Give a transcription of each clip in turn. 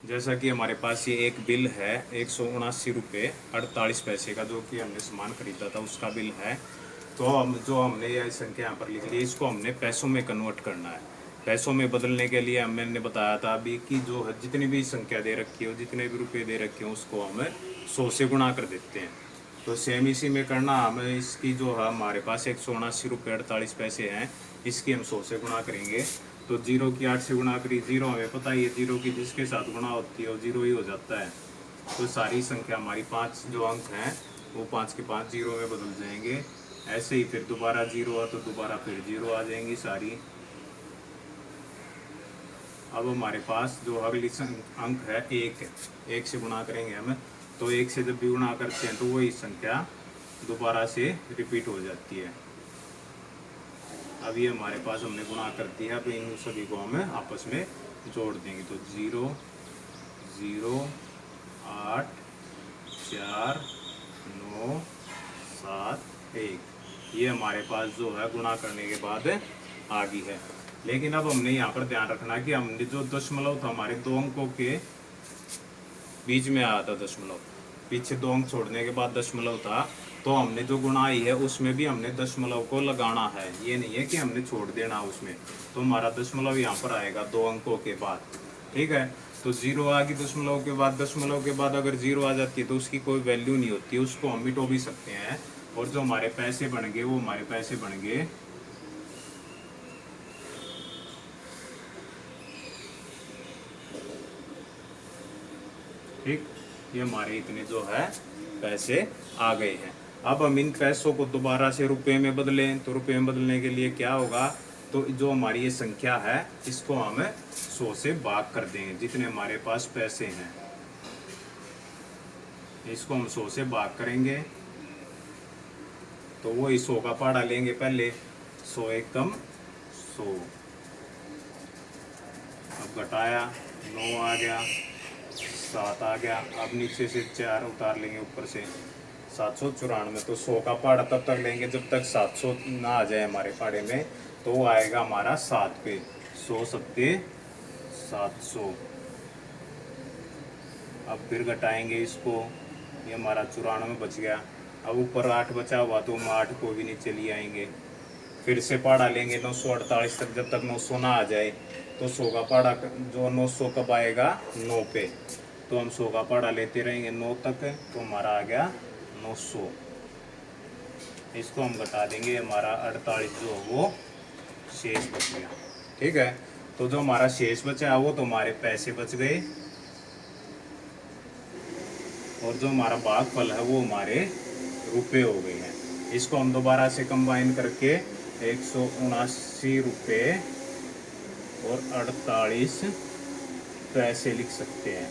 जैसा कि हमारे पास ये एक बिल है 179 रुपये 48 पैसे का, जो कि हमने सामान खरीदा था उसका बिल है। तो हम जो हमने यह संख्या यहाँ पर लिख ली, इसको हमने पैसों में कन्वर्ट करना है। पैसों में बदलने के लिए मैंने बताया था अभी कि जो है जितनी भी संख्या दे रखी हो, जितने भी रुपये दे रखे हो, उसको हम 100 से गुणा कर देते हैं। तो सेम इसी में करना, हमें इसकी जो है हमारे पास 179 रुपये 48 पैसे हैं, इसकी हम 100 से गुणा करेंगे। तो जीरो की 8 से गुणा करी, जीरो हमें पता ही है, जीरो की जिसके साथ गुणा होती है वो जीरो ही हो जाता है। तो सारी संख्या हमारी 5 जो अंक हैं वो 5 के 5 जीरो में बदल जाएंगे। ऐसे ही फिर दोबारा जीरो आ तो दोबारा फिर जीरो आ जाएंगी सारी। अब हमारे पास जो अगली अंक है एक से गुणा करेंगे हम। तो एक से जब भी गुणा करते हैं तो वही संख्या दोबारा से रिपीट हो जाती है। अब ये हमारे पास हमने गुणा कर दिया, अब इन सभी को हम आपस में जोड़ देंगे। तो 0 0 8 4 9 7 1, ये हमारे पास जो है गुणा करने के बाद आ गई है। लेकिन अब हमने यहाँ पर ध्यान रखना कि हमने जो दशमलव था हमारे दो अंकों के बीच में आया था दशमलव, पीछे दो अंक छोड़ने के बाद दशमलव था, तो हमने जो गुणाई है उसमें भी हमने दशमलव को लगाना है। ये नहीं है कि हमने छोड़ देना उसमें। तो हमारा दशमलव यहाँ पर आएगा दो अंकों के बाद, ठीक है। तो जीरो आ गई दशमलव के बाद, दशमलव के बाद अगर जीरो आ जाती है तो उसकी कोई वैल्यू नहीं होती, उसको हम मिटो भी सकते हैं। और जो हमारे पैसे बन गए वो हमारे पैसे बन गए ठीक। ये हमारे इतने जो है पैसे आ गए हैं। अब हम इन पैसों को दोबारा से रुपए में बदलें, तो रुपए में बदलने के लिए क्या होगा, तो जो हमारी ये संख्या है इसको हम 100 से भाग कर देंगे, जितने हमारे पास पैसे हैं इसको हम 100 से भाग करेंगे। तो वो 100 का पहाड़ा लेंगे पहले, 100 एक कम 100, अब घटाया 9 आ गया, 7 आ गया। अब नीचे से 4 उतार लेंगे ऊपर से, 794। तो 100 का पहाड़ा तब तक लेंगे जब तक 700 ना आ जाए हमारे पहाड़े में, तो वो आएगा हमारा 7 पे, 100 सत्ते 700। अब फिर घटाएंगे इसको, ये हमारा 94 बच गया। अब ऊपर 8 बचा हुआ तो हम 8 को भी नीचे ले आएंगे, फिर से पहाड़ा लेंगे 948 तक, जब तक 900 ना आ जाए। तो 100 का पहाड़ा जो 900 कब आएगा 9 पे, तो हम 100 का पहाड़ा लेते रहेंगे 9 तक, तो हमारा आ गया 900। इसको हम घटा देंगे, हमारा 48 जो वो शेष बच गया, ठीक है। तो जो हमारा शेष बचा वो तो हमारे पैसे बच गए, और जो हमारा भागफल है वो हमारे रुपए हो गए हैं। इसको हम दोबारा से कंबाइन करके 179 रुपये और 48 पैसे लिख सकते हैं।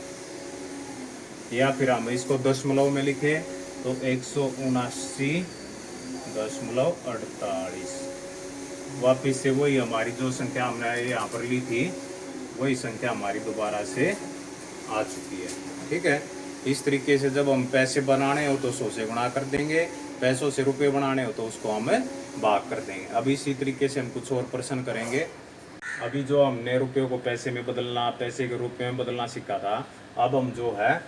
या फिर हम इसको दशमलव में लिखें तो 179.48। वापिस से वही हमारी जो संख्या हमने यहाँ पर ली थी वही संख्या हमारी दोबारा से आ चुकी है, ठीक है। इस तरीके से जब हम पैसे बनाने हो तो 100 से गुणा कर देंगे, पैसों से रुपए बनाने हो तो उसको हम भाग कर देंगे। अब इसी तरीके से हम कुछ और प्रश्न करेंगे। अभी जो हमने रुपयों को पैसे में बदलना, पैसे के रुपये में बदलना सीखा था, अब हम जो है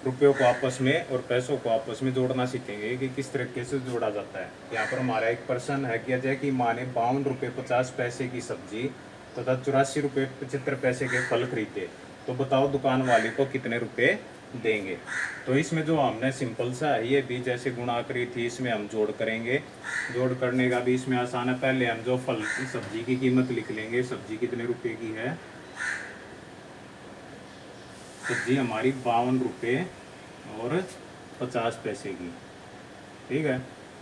रुपयों को आपस में और पैसों को आपस में जोड़ना सीखेंगे कि किस तरीके से जोड़ा जाता है। यहाँ पर हमारा एक प्रश्न है कि अजय की माँ ने 52 रुपये 50 पैसे की सब्जी तथा 84 रुपये 75 पैसे के फल खरीदे, तो बताओ दुकान वाले को कितने रुपए देंगे। तो इसमें जो हमने सिंपल सा है, ये भी जैसे गुणा करी थी इसमें हम जोड़ करेंगे। जोड़ करने का भी इसमें आसान है, पहले हम जो फल की सब्जी की कीमत लिख लेंगे, सब्जी कितने रुपए की है। सब्जी हमारी 52 रुपये और 50 पैसे की, ठीक है।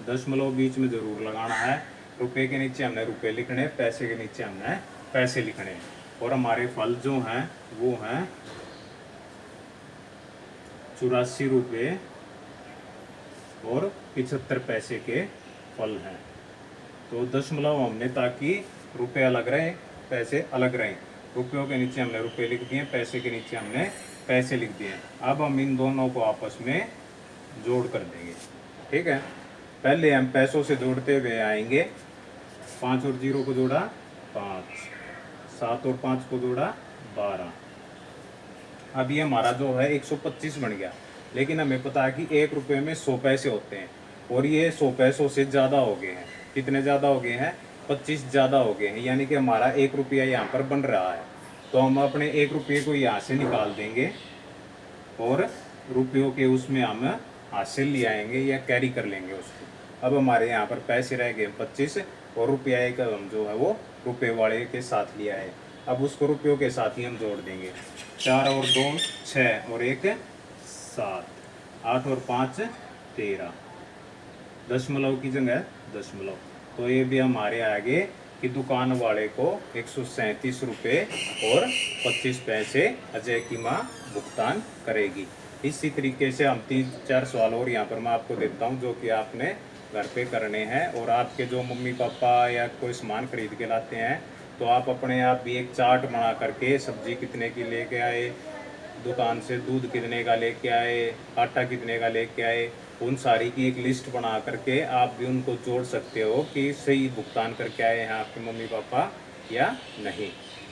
दशमलव बीच में जरूर लगाना है, रुपए के नीचे हमने रुपए लिखने, पैसे के नीचे हमने पैसे लिखने। और हमारे फल जो हैं वो हैं 84 रुपये और 75 पैसे के फल हैं। तो दशमलव हमने, ताकि रुपए अलग रहे पैसे अलग रहे, रुपयों के नीचे हमने रुपए लिख दिए, पैसे के नीचे हमने पैसे लिख दिए। अब हम इन दोनों को आपस में जोड़ कर देंगे, ठीक है। पहले हम पैसों से जोड़ते हुए आएंगे, 5 और 0 को जोड़ा 5, 7 और 5 को जोड़ा 12। अब ये हमारा जो है 125 बन गया, लेकिन हमें पता है कि 1 रुपये में 100 पैसे होते हैं और ये 100 पैसों से ज़्यादा हो गए हैं। कितने ज़्यादा हो गए हैं? 25 ज़्यादा हो गए हैं, यानी कि हमारा 1 रुपया यहाँ पर बन रहा है। तो हम अपने 1 रुपये को यहाँ से निकाल देंगे और रुपयों के उसमें हम हाथ से ले आएंगे या कैरी कर लेंगे उसको। अब हमारे यहाँ पर पैसे रह गए 25 और रुपया एक हम जो है वो रुपये वाले के साथ लिया है। अब उसको रुपयों के साथ ही हम जोड़ देंगे। 4 और 2 6 और 1 7, 8 और 5 13, दशमलव की जगह दशमलव। तो ये भी हमारे आगे कि दुकान वाले को 137 रुपये और 25 पैसे अजय की माँ भुगतान करेगी। इसी तरीके से हम 3-4 सवाल और यहाँ पर मैं आपको देता हूँ जो कि आपने घर पे करने हैं। और आपके जो मम्मी पापा या कोई सामान खरीद के लाते हैं तो आप अपने आप भी एक चार्ट बना करके सब्जी कितने की लेके आए, दुकान से दूध कितने का लेके आए, आटा कितने का लेके आए, उन सारी की एक लिस्ट बना करके आप भी उनको जोड़ सकते हो कि सही भुगतान करके आए हैं आपके मम्मी पापा या नहीं।